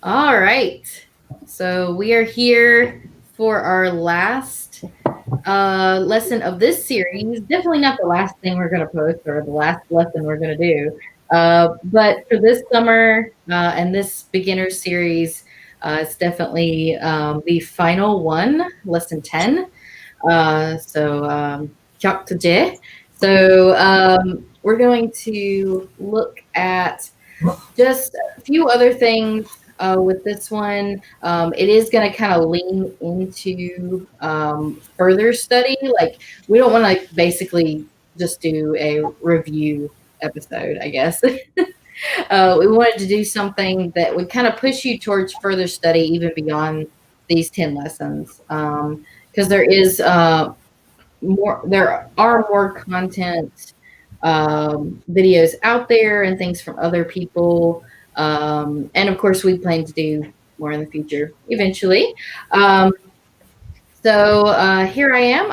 All right. So we are here for our last lesson of this series. Definitely not the last thing we're going to post or the last lesson we're going to do. But for this summer and this beginner series, it's definitely the final one, lesson 10. Gaeltacht. We're going to look at just a few other things with this one. It is going to kind of lean into further study. Like, we don't want to basically just do a review episode, I guess. We wanted to do something that would kind of push you towards further study, even beyond these 10 lessons. Because there are more content videos out there and things from other people. And of course, we plan to do more in the future eventually. Here I am.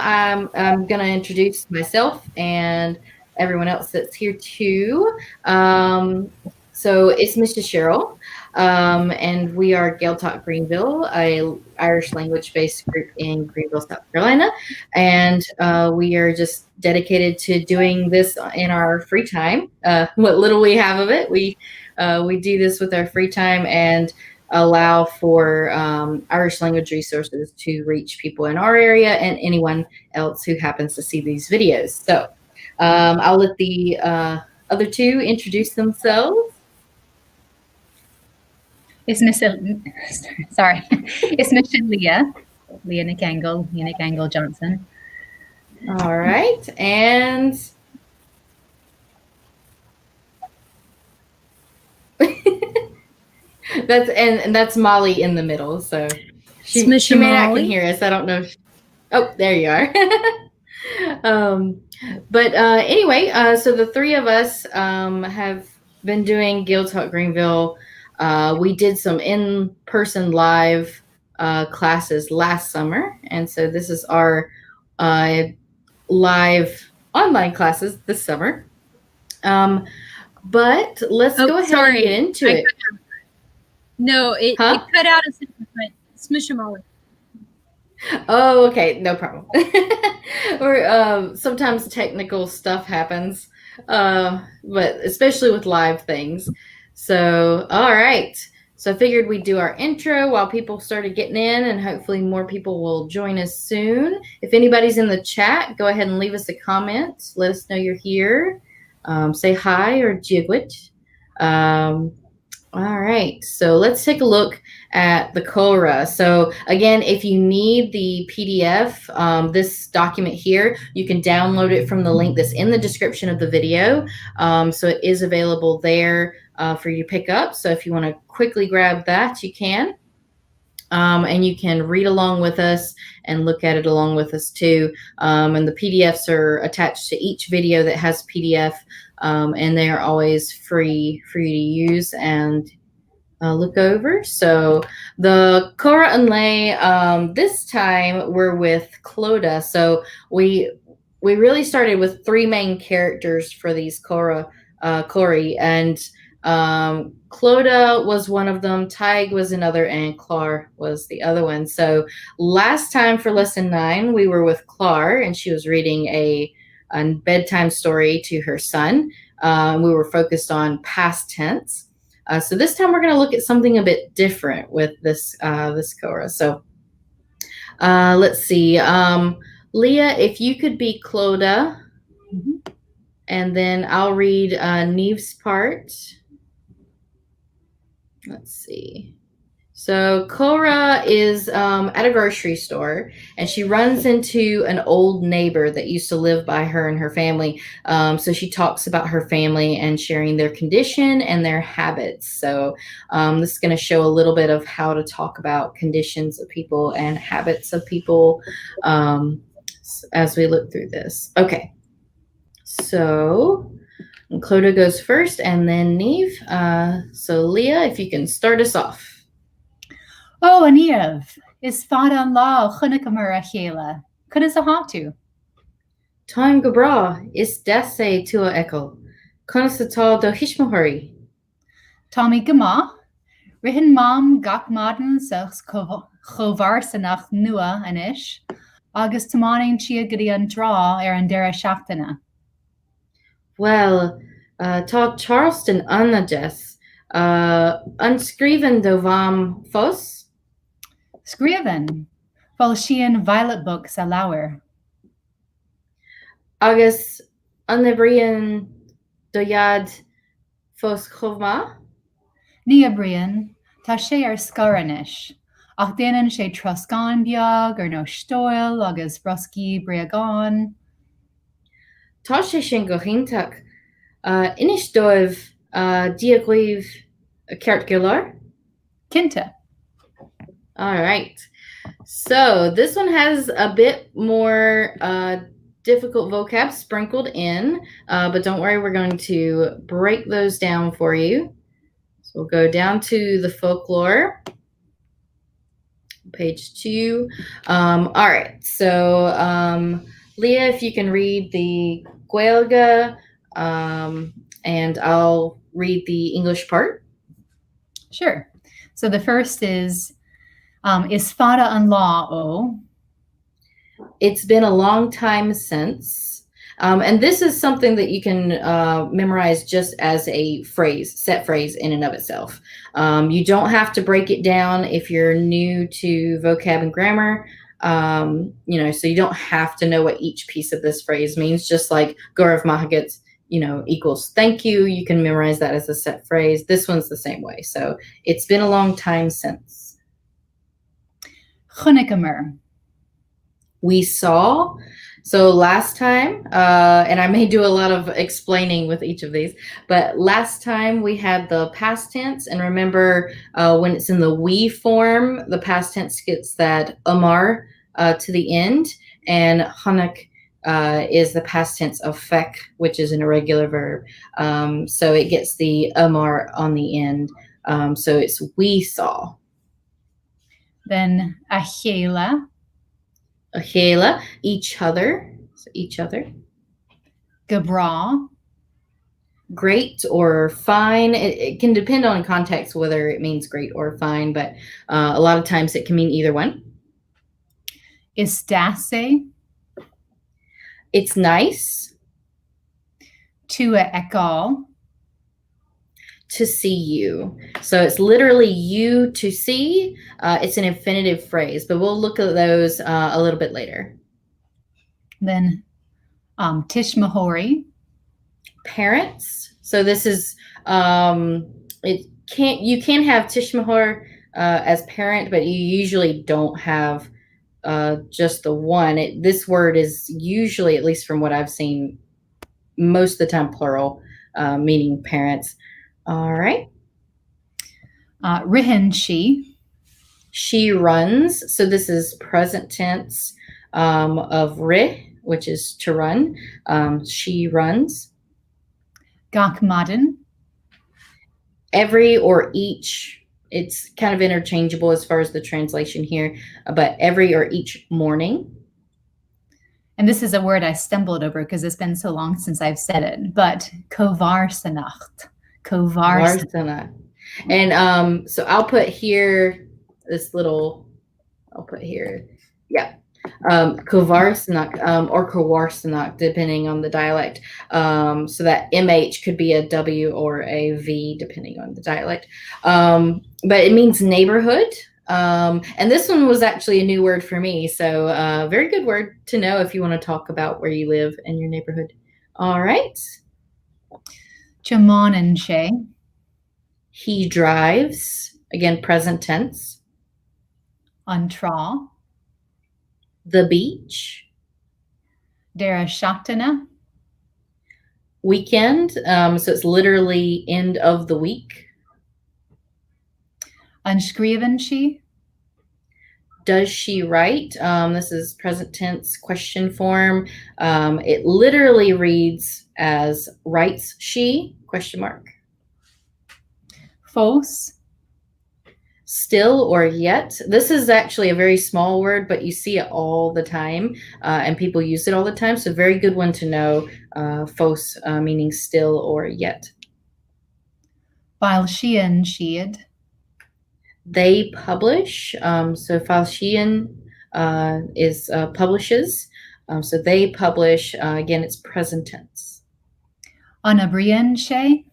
I'm going to introduce myself and everyone else that's here too. So it's Mr. Cheryl, and we are Gaeltacht Greenville, a Irish language-based group in Greenville, South Carolina, and we are just dedicated to doing this in our free time. What little we have of it, we do this with our free time and allow for Irish language resources to reach people in our area and anyone else who happens to see these videos. So I'll let the other two introduce themselves. It's Mr. Leah Nicangle Johnson. All right, and that's Molly in the middle. So she may not can hear us. I don't know. Oh, there you are. Anyway, so the three of us have been doing Gaeltacht Greenville. We did some in-person live classes last summer, and so this is our live online classes this summer. But let's go ahead and get into it. No, it cut out a second, but Smishamali. Oh, okay, no problem. Or sometimes technical stuff happens, but especially with live things. So, all right. So I figured we'd do our intro while people started getting in, and hopefully more people will join us soon. If anybody's in the chat, go ahead and leave us a comment. Let us know you're here. Say hi or jigwit. All right, so let's take a look at the kora. So again, if you need the PDF, this document here, you can download it from the link that's in the description of the video. So it is available there for you to pick up. So if you want to quickly grab that, you can. And you can read along with us and look at it along with us too. And the PDFs are attached to each video that has PDF, and they are always free for you to use and look over. So the kora and lay, this time we're with Clodagh. So we really started with three main characters for these kora, and Clodagh was one of them, Tig was another, and Clar was the other one. So last time for lesson 9, we were with Clar, and she was reading a bedtime story to her son. We were focused on past tense. So this time we're going to look at something a bit different with this kora. So let's see. Leah, if you could be Clodagh, and then I'll read Neve's part. Let's see. So Kora is at a grocery store, and she runs into an old neighbor that used to live by her and her family. So she talks about her family and sharing their condition and their habits. So this is going to show a little bit of how to talk about conditions of people and habits of people as we look through this. Okay. So Clodagh goes first, and then Neve. So Leah, if you can start us off. Oh, Neve, is fad an lá chunacamara chéile. Could is a hatu? Time gabra is desse tua echo. Constatá do hishmahuri. Tommy Gama, Rihin Mam gach maden sechs chovar sanach nua anish, August tamanin chia gidi an draw an dera shachtana. Well, tá Charleston anajes, unskriven dovam fos, Scriven, Falshian violet books a lauer. agus anabrian doyad fos chovma, Niabrian, ta sé scaranish, ach dénan sé troscan biag no stoil agus broski briagan. tá sé sin go chinnteach, inis dóibh diaghíomh ceart gilar. Kinta. All right. So this one has a bit more difficult vocab sprinkled in, but don't worry, we're going to break those down for you. So we'll go down to the folklore, page 2. All right. So Leah, if you can read the Gaeilge, and I'll read the English part. Sure. So the first is fada an law o. It's been a long time since. And this is something that you can memorize just as a phrase, set phrase in and of itself. You don't have to break it down if you're new to vocab and grammar. So you don't have to know what each piece of this phrase means, just like Gaurav Mahagats, equals thank you. You can memorize that as a set phrase. This one's the same way. So it's been a long time since. Chunikamer. We saw. So last time, and I may do a lot of explaining with each of these, but last time we had the past tense, and remember when it's in the we form, the past tense gets that amar to the end, and hanak is the past tense of fek, which is an irregular verb. So it gets the amar on the end. So it's we saw. Then achela. Achela, each other. So each other. Gabra. Great or fine. It can depend on context whether it means great or fine, but a lot of times it can mean either one. Istase. It's nice. Tua ekal. To see you. So it's literally you to see. It's an infinitive phrase, but we'll look at those a little bit later. Then tishmahori. Parents. So this is you can have tishmahor as parent, but you usually don't have just the one. This word is usually, at least from what I've seen, most of the time plural, meaning parents. All right. Rihin she. She runs. So this is present tense of rih, which is to run. She runs. Gakmaden. Every or each. It's kind of interchangeable as far as the translation here, but every or each morning. And this is a word I stumbled over because it's been so long since I've said it, but kovarsanacht. Kovarsanacht. And so I'll put here kovarsanacht or kowarsanak, depending on the dialect. So that MH could be a W or a V, depending on the dialect. But it means neighborhood. And this one was actually a new word for me. So very good word to know if you want to talk about where you live and your neighborhood. All right. Jamon and Shay. He drives. Again, present tense. Antra. The beach. Dera shaktana. Weekend. So it's literally end of the week. Unskriven she. Does she write? This is present tense question form. It literally reads as writes she, question mark. Fos. Still or yet. This is actually a very small word, but you see it all the time, and people use it all the time. So very good one to know, fos, meaning still or yet. Bailshian siad. They publish. So Falchian is publishes. So they publish. Again, it's present tense. Anabrian she.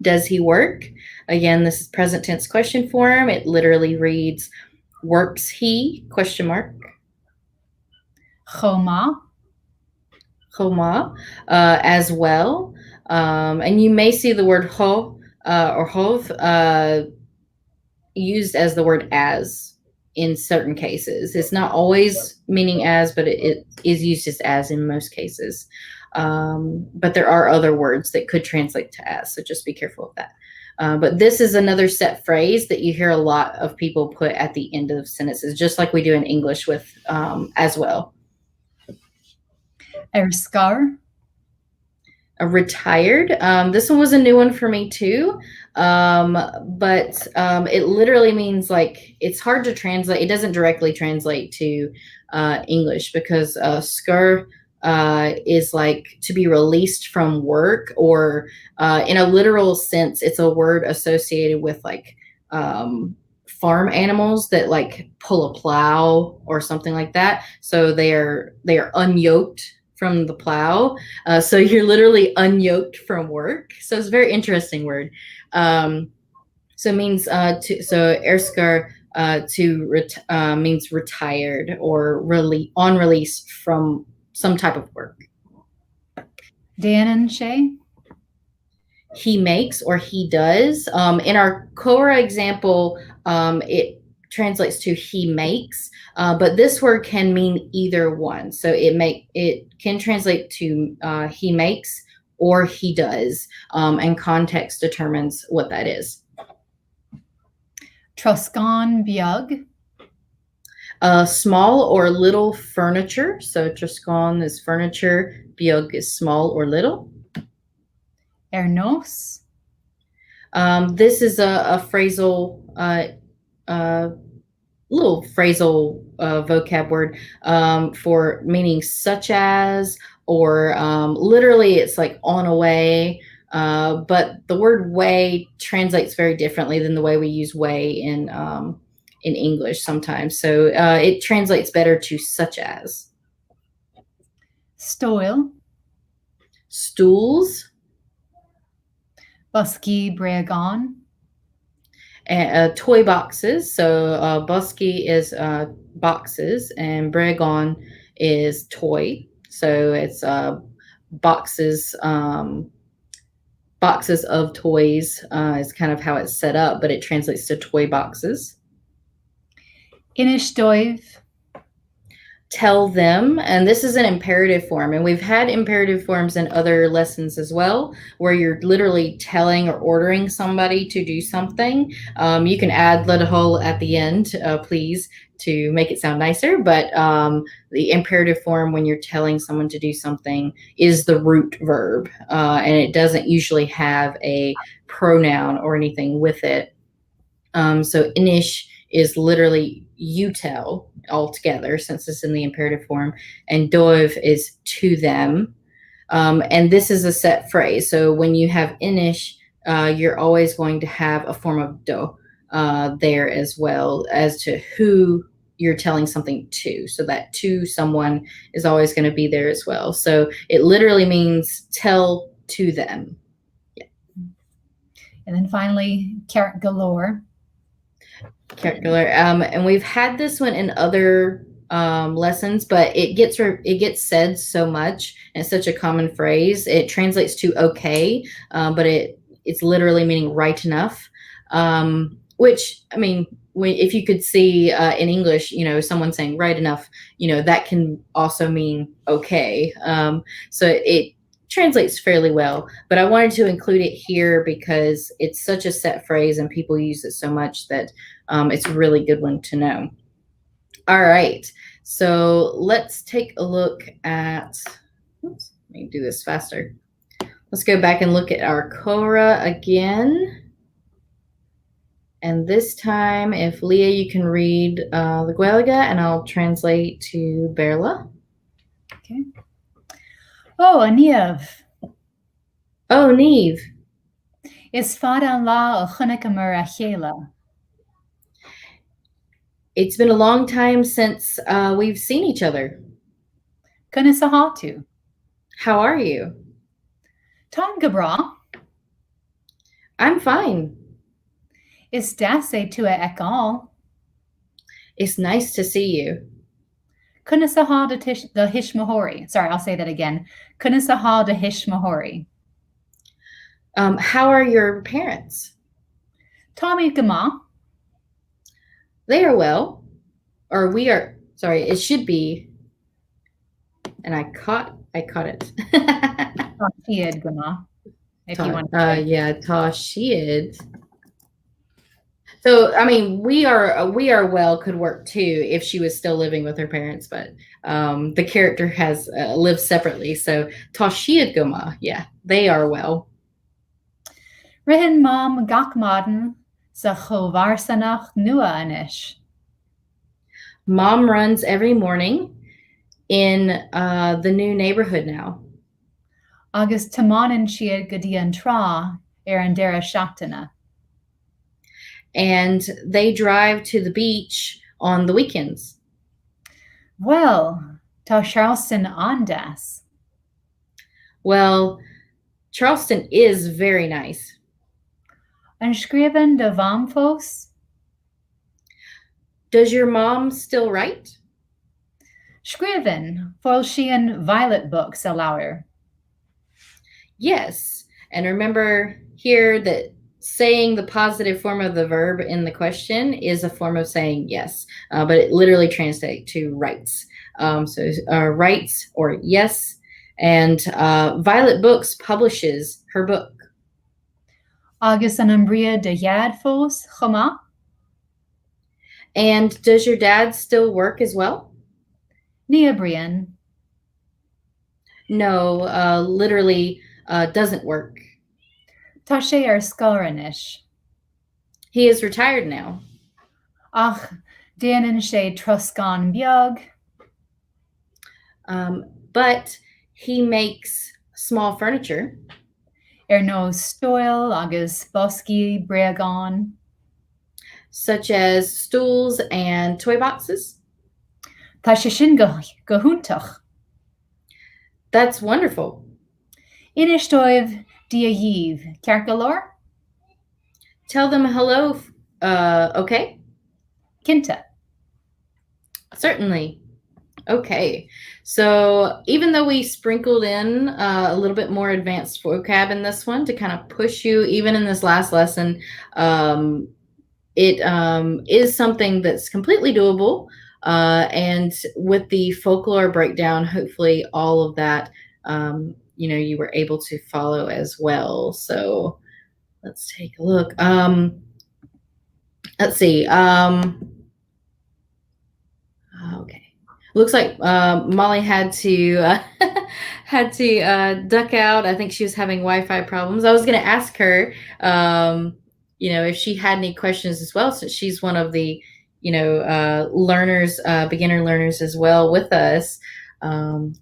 Does he work? Again, this is present tense question form. It literally reads, works he? Question mark. Choma. Choma, as well. And you may see the word ho or hov used as the word as in certain cases. It's not always meaning as, but it is used as in most cases. But there are other words that could translate to as, so just be careful of that. But this is another set phrase that you hear a lot of people put at the end of sentences, just like we do in English with as well. Erskar. Retired. This one was a new one for me too. But it literally means like, it's hard to translate. It doesn't directly translate to English because skr is like to be released from work, or in a literal sense, it's a word associated with like farm animals that like pull a plow or something like that. So they are unyoked from the plow. So you're literally unyoked from work. So it's a very interesting word. So it means erskar means retired or on release from some type of work. Danan she. He makes or he does. In our kora example, it translates to he makes, but this word can mean either one. So it can translate to he makes or he does, and context determines what that is. Truscan biog. Small or little furniture. So truscan is furniture, biog is small or little. Ernos. This is a phrasal little phrasal vocab word for meaning such as, or literally it's like on a way, but the word way translates very differently than the way we use way in English sometimes. So it translates better to such as. Stoil. Stools. Busky breagon. Toy boxes. So busky is boxes and bregon is toy. So it's boxes boxes of toys is kind of how it's set up, but it translates to toy boxes. Inishdoiv. Tell them, and this is an imperative form, and we've had imperative forms in other lessons as well, where you're literally telling or ordering somebody to do something. You can add ledahol at the end, please, to make it sound nicer, but the imperative form when you're telling someone to do something is the root verb, and it doesn't usually have a pronoun or anything with it. So inish is literally you tell altogether, since it's in the imperative form, and dov is to them. And this is a set phrase. So when you have inish, you're always going to have a form of do there as well as to who you're telling something to. So that to someone is always going to be there as well. So it literally means tell to them. Yeah. And then finally, carrot galore. And we've had this one in other lessons, but it gets said so much, and it's such a common phrase. It translates to okay, but it's literally meaning right enough. Which, I mean, if you could see in English, someone saying right enough, that can also mean okay. So it translates fairly well, but I wanted to include it here because it's such a set phrase and people use it so much that it's a really good one to know. All right, so let's take a look at, oops, let me do this faster. Let's go back and look at our kora again. And this time, if Leah, you can read the Gaeilge, and I'll translate to Berla. Okay. Oh, Aniev. Oh, Neve. Is fad an lá ó chunnecamar a chéile? It's been a long time since we've seen each other. Cunne sa hátu? How are you? Tá go bra? I'm fine. Is das é tú a eáil? It's nice to see you. Cunne sa há de hismahori. Sorry, I'll say that again. Cunne sa há de hismahori. How are your parents? Tommy gama? They are well. Or we are, sorry, it should be, and I caught it. Tashiad gama. If you want to say. Yeah, Tashiad. So, I mean, we are well could work too if she was still living with her parents, but the character has lived separately. So, Tashiad Goma, yeah, they are well. Rihin mam gakmaden sa chovarsanach nua anish. Mom runs every morning in the new neighborhood now. Agus tamanin siad gadian tra an dera shaktana. And they drive to the beach on the weekends. Well, ta Charleston andas. Well, Charleston is very nice. An skriven de vamfos? Does your mom still write? Skriven, for she in violet books allower. Yes. And remember here that saying the positive form of the verb in the question is a form of saying yes, but it literally translates to writes. So writes or yes. And Violet Books publishes her book. Agus an umbria de yadfos choma? And does your dad still work as well? Nia Brian. No, literally doesn't work. Tashe ar skaranish. He is retired now. Ach, danin she truskan biog. But he makes small furniture. No stoil agus boski breagon. Such as stools and toy boxes. Tashe shin gahuntach. That's wonderful. Inishtoiv dia yiv. Kerkalor? Tell them hello, okay? Kinta. Certainly. Okay. So even though we sprinkled in a little bit more advanced vocab in this one to kind of push you, even in this last lesson, it is something that's completely doable. And with the folklore breakdown, hopefully all of that, you were able to follow as well. So let's take a look. Let's see. Okay. Looks like Molly had to duck out. I think she was having Wi-Fi problems. I was going to ask her, if she had any questions as well, since she's one of the, learners, beginner learners as well with us,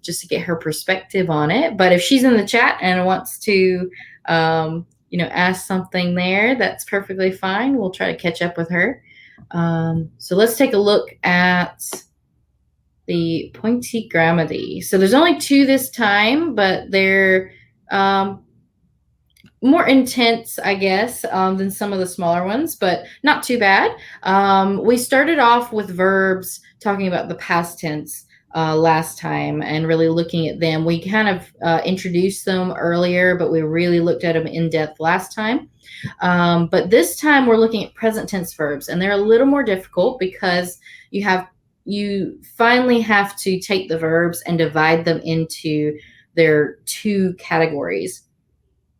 just to get her perspective on it. But if she's in the chat and wants to, ask something there, that's perfectly fine. We'll try to catch up with her. So let's take a look at the pointy grammati. So there's only 2 this time, but they're more intense, I guess, than some of the smaller ones, but not too bad. We started off with verbs, talking about the past tense last time and really looking at them. We kind of introduced them earlier, but we really looked at them in depth last time. But this time we're looking at present tense verbs, and they're a little more difficult because you finally have to take the verbs and divide them into their 2 categories.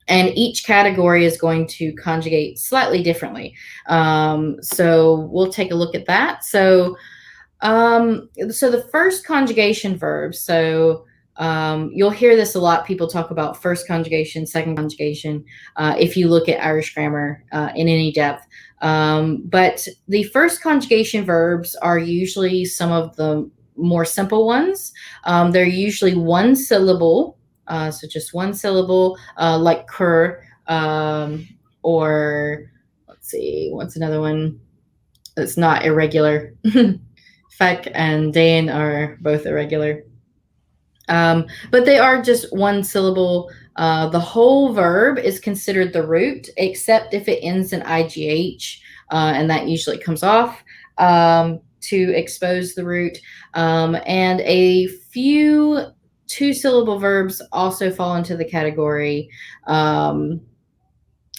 And each category is going to conjugate slightly differently. So we'll take a look at that. So the first conjugation verb, so you'll hear this a lot. People talk about first conjugation, second conjugation, if you look at Irish grammar in any depth. But the first conjugation verbs are usually some of the more simple ones. They're usually one syllable, so just one syllable, like kur, or let's see, what's another one that's not irregular? Feck and Dan are both irregular. But they are just one syllable. The whole verb is considered the root, except if it ends in IGH, and that usually comes off to expose the root. And a few two-syllable verbs also fall into the category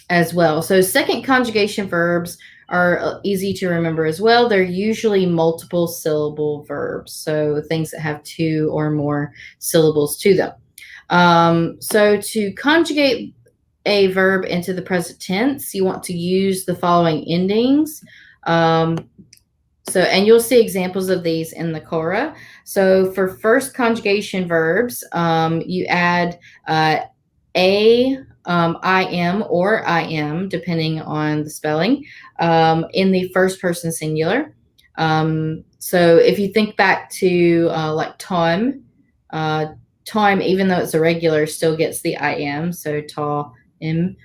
as well. So second conjugation verbs are easy to remember as well. They're usually multiple syllable verbs, so things that have two or more syllables to them. So to conjugate a verb into the present tense, you want to use the following endings. And you'll see examples of these in the kora. So for first conjugation verbs, you add im or im, depending on the spelling, in the first person singular. So if you think back to like time, even though it's irregular, still gets the im, so ta im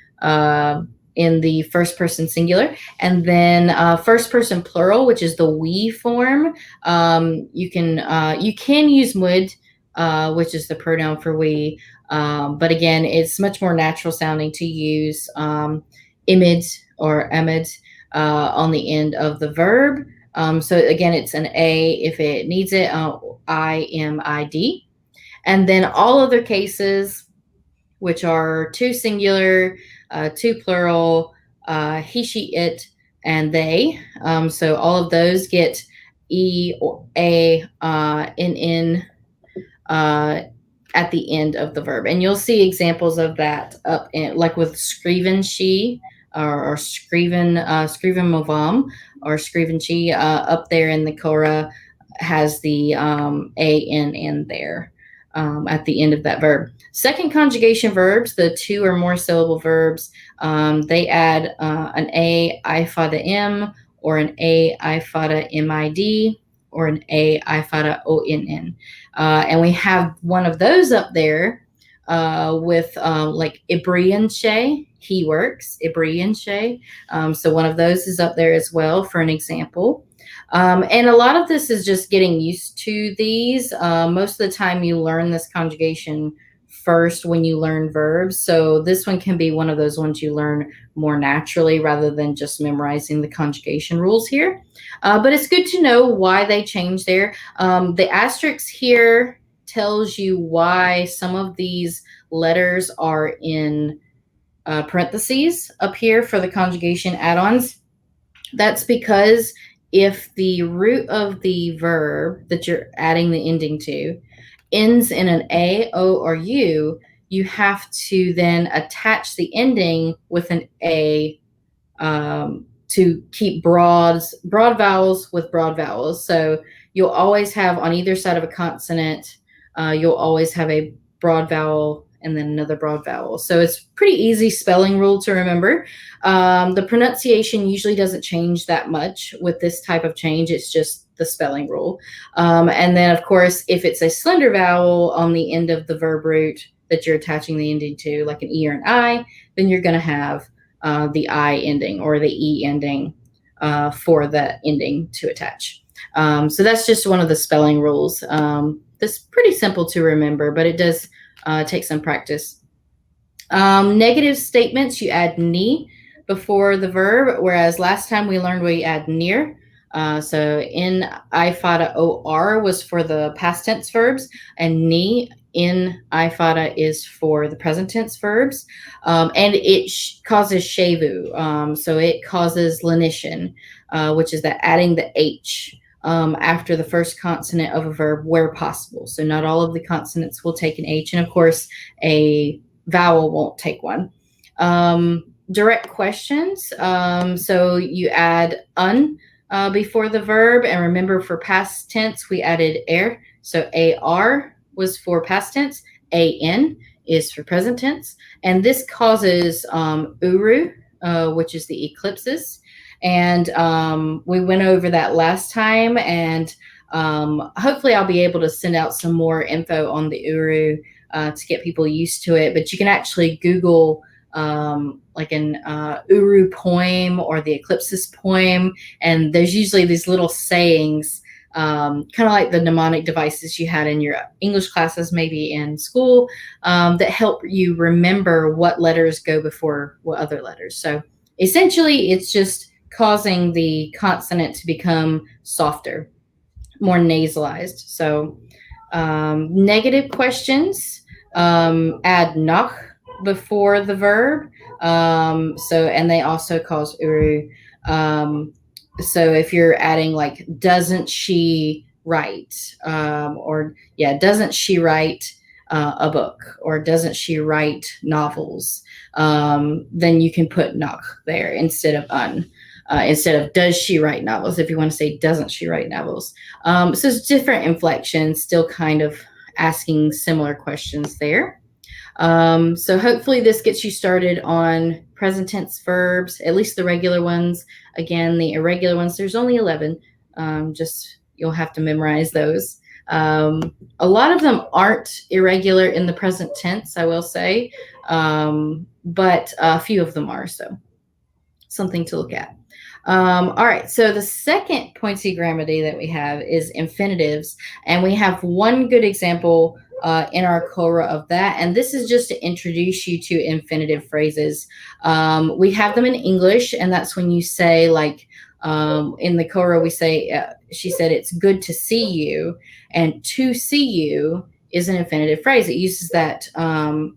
in the first person singular. And then first person plural, which is the we form. You can use mud, which is the pronoun for we. But again, it's much more natural sounding to use imid or amid on the end of the verb. So again, it's an A if it needs it, IMID. And then all other cases, which are two singular, two plural, he, she, it, and they. So all of those get E or A, N, at the end of the verb. And you'll see examples of that up in, like with skriven she or skriven movam or skriven she up there in the kora has the A-N there at the end of that verb. Second conjugation verbs, the two or more syllable verbs, they add an A ifada M or an A ifada MID or an A ifada ONN. And we have one of those up there with like Ibrian Shay, he works, Ibrian Shay. So one of those is up there as well for an example. And a lot of this is just getting used to these. Most of the time you learn this conjugation first when you learn verbs. So this one can be one of those ones you learn more naturally rather than just memorizing the conjugation rules here. But it's good to know why they changed there. The asterisk here tells you why some of these letters are in parentheses up here for the conjugation add-ons. That's because if the root of the verb that you're adding the ending to ends in an A, O, or U, you have to then attach the ending with an A to keep broad vowels with broad vowels. So you'll always have on either side of a consonant, you'll always have a broad vowel and then another broad vowel. So it's pretty easy spelling rule to remember. The pronunciation usually doesn't change that much with this type of change. It's just the spelling rule. And then, of course, if it's a slender vowel on the end of the verb root that you're attaching the ending to, like an E or an I, then you're going to have the I ending or the E ending for the ending to attach. So that's just one of the spelling rules. That's pretty simple to remember, but it does take some practice. Negative statements, you add ni before the verb, whereas last time we learned we add near. So in ifada or was for the past tense verbs, and ni in ifada is for the present tense verbs, and it causes shevu. So it causes lenition, which is that adding the h after the first consonant of a verb where possible. So not all of the consonants will take an h, and of course a vowel won't take one. Direct questions. So you add un before the verb, and remember for past tense we added er. So ar was for past tense, an is for present tense, and this causes uru, which is the eclipses. And we went over that last time, and hopefully I'll be able to send out some more info on the uru to get people used to it. But you can actually Google Uru poem or the Eclipsis poem, and there's usually these little sayings, kind of like the mnemonic devices you had in your English classes, maybe in school, that help you remember what letters go before what other letters. So essentially, it's just causing the consonant to become softer, more nasalized. So negative questions add nach before the verb. And they also cause uru. So if you're adding like, doesn't she write? Doesn't she write a book? Or doesn't she write novels? Then you can put nach there instead of un. Instead of does she write novels, if you want to say doesn't she write novels. So it's different inflections, still kind of asking similar questions there. So hopefully this gets you started on present tense verbs, at least the regular ones. Again, the irregular ones, there's only 11. Just you'll have to memorize those. A lot of them aren't irregular in the present tense, I will say, but a few of them are, so something to look at. All right, so the second pointsy grammatical that we have is infinitives, and we have one good example in our kora of that, and this is just to introduce you to infinitive phrases. We have them in English, and that's when you say, like, in the kora we say, she said, it's good to see you, and to see you is an infinitive phrase. It uses that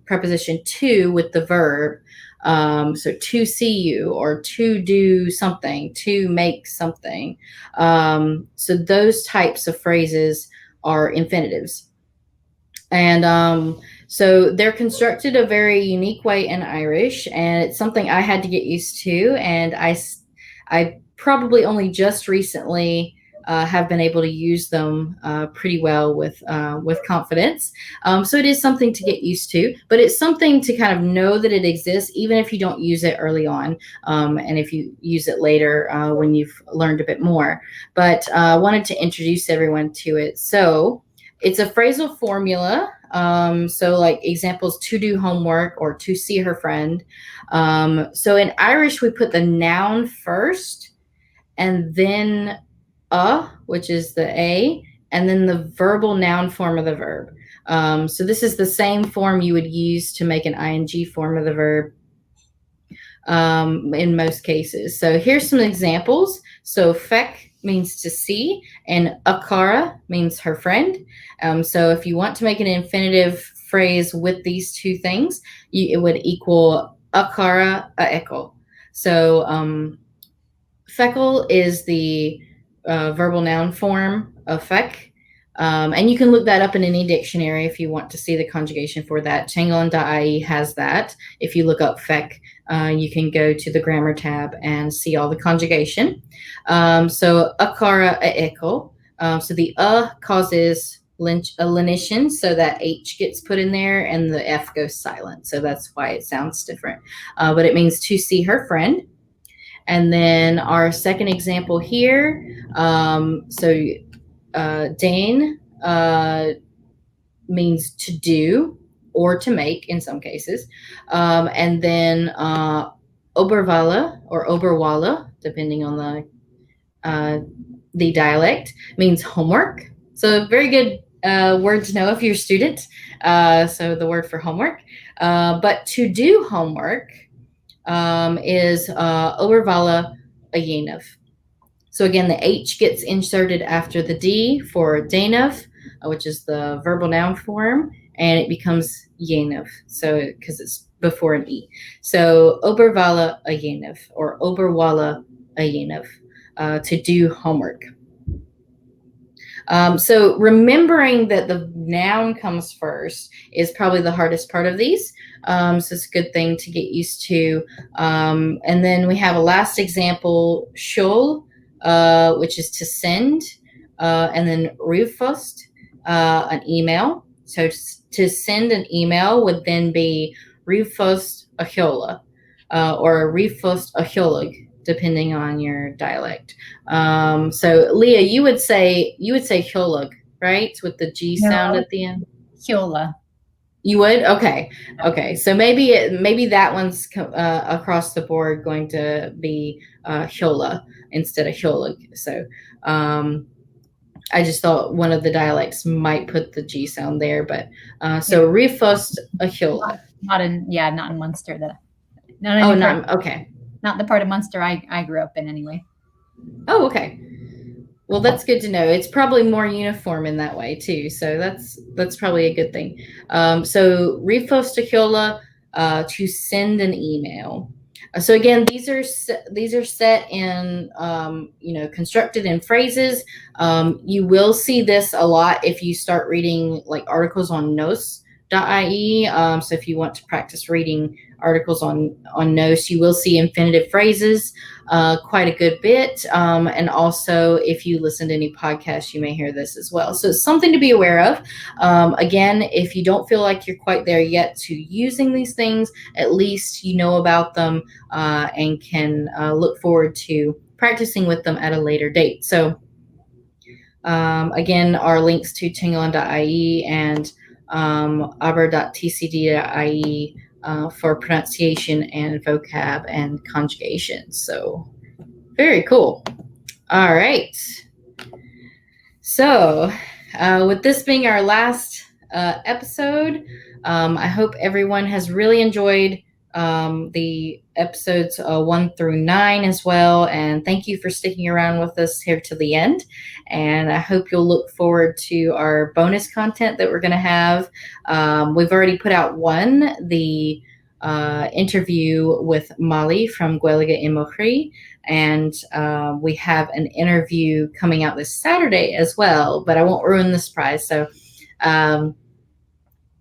preposition to with the verb. So to see you, or to do something, to make something. So those types of phrases are infinitives. And so they're constructed a very unique way in Irish, and it's something I had to get used to. And I probably only just recently have been able to use them pretty well with confidence. So it is something to get used to, but it's something to kind of know that it exists, even if you don't use it early on, and if you use it later when you've learned a bit more. But I wanted to introduce everyone to it. So it's a phrasal formula. So like examples, to do homework or to see her friend. So in Irish, we put the noun first, and then which is the A, and then the verbal noun form of the verb. So this is the same form you would use to make an ing form of the verb in most cases. So here's some examples. So fek means to see, and akara means her friend. So if you want to make an infinitive phrase with these two things, it would equal akara a ekel. So fekel is the verbal noun form of fek. And you can look that up in any dictionary if you want to see the conjugation for that. Changeland.ie has that. If you look up fek, you can go to the grammar tab and see all the conjugation. So akara a ekel. So the causes a lenition, so that H gets put in there and the F goes silent. So that's why it sounds different. But it means to see her friend. And then our second example here, Dane means to do or to make in some cases. And then Oberwalla or Oberwalla, depending on the dialect, means homework. So very good word to know if you're a student. So the word for homework. But to do homework is Oberwalla Ayenov. So again, the H gets inserted after the D for Danov, which is the verbal noun form, and it becomes Yenov, so because it's before an E. So Oberwalla Ayenov or Oberwalla Ayenov, to do homework. So remembering that the noun comes first is probably the hardest part of these. So it's a good thing to get used to. And then we have a last example, shol, which is to send, and then rufust, an email. So to send an email would then be rufust ahiola, or rufust ahiolig, depending on your dialect. So Leah, you would say hiolig, right? With the G sound at the end. Hiola. You would? Okay. Okay. So maybe that one's across the board going to be Hyola instead of Hyola. So I just thought one of the dialects might put the G sound there, but so Rifost a Hyola. Not in Munster. Okay. Not the part of Munster I grew up in anyway. Oh, okay. Well, that's good to know. It's probably more uniform in that way too, so that's probably a good thing. So Rifost to send an email. So again, these are set in constructed in phrases. You will see this a lot if you start reading like articles on nos.ie. So if you want to practice reading articles on nos, you will see infinitive phrases quite a good bit. And also, if you listen to any podcasts, you may hear this as well. So it's something to be aware of. Again, if you don't feel like you're quite there yet to using these things, at least you know about them and can look forward to practicing with them at a later date. So again, our links to tinglon.ie and aber.tcd.ie for pronunciation and vocab and conjugation. So very cool. All right. So with this being our last episode, I hope everyone has really enjoyed the episodes 1 through 9 as well. And thank you for sticking around with us here to the end. And I hope you'll look forward to our bonus content that we're going to have. We've already put out one, the interview with Molly from Gaeilge Immochri. And we have an interview coming out this Saturday as well, but I won't ruin the surprise. So,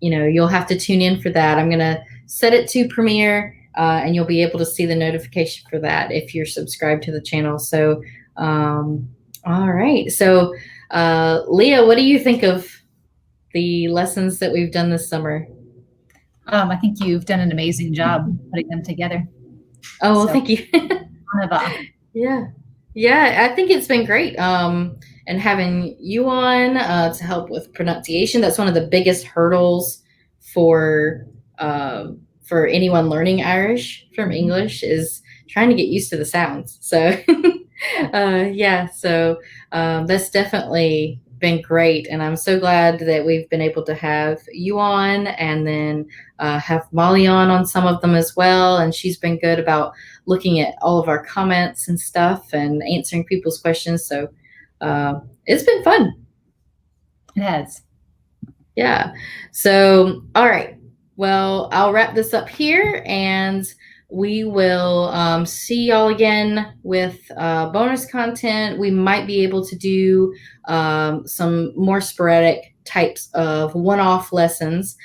you'll have to tune in for that. I'm going to set it to premiere and you'll be able to see the notification for that if you're subscribed to the channel. So, all right. So, Leah, what do you think of the lessons that we've done this summer? I think you've done an amazing job putting them together. Oh, well, thank you. Yeah, I think it's been great. And having you on to help with pronunciation. That's one of the biggest hurdles for anyone learning Irish from English is trying to get used to the sounds. So that's definitely been great. And I'm so glad that we've been able to have you on and then have Molly on some of them as well. And she's been good about looking at all of our comments and stuff and answering people's questions. So it's been fun. It has. Yeah. So, all right. Well, I'll wrap this up here and we will see y'all again with bonus content. We might be able to do some more sporadic types of one-off lessons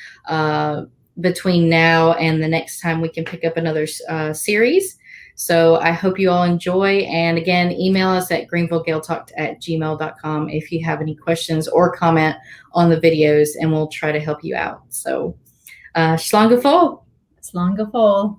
between now and the next time we can pick up another series. So I hope you all enjoy. And again, email us at greenvillegaeltacht@gmail.com if you have any questions or comment on the videos, and we'll try to help you out. So, Slán go fóill. Slán go fóill.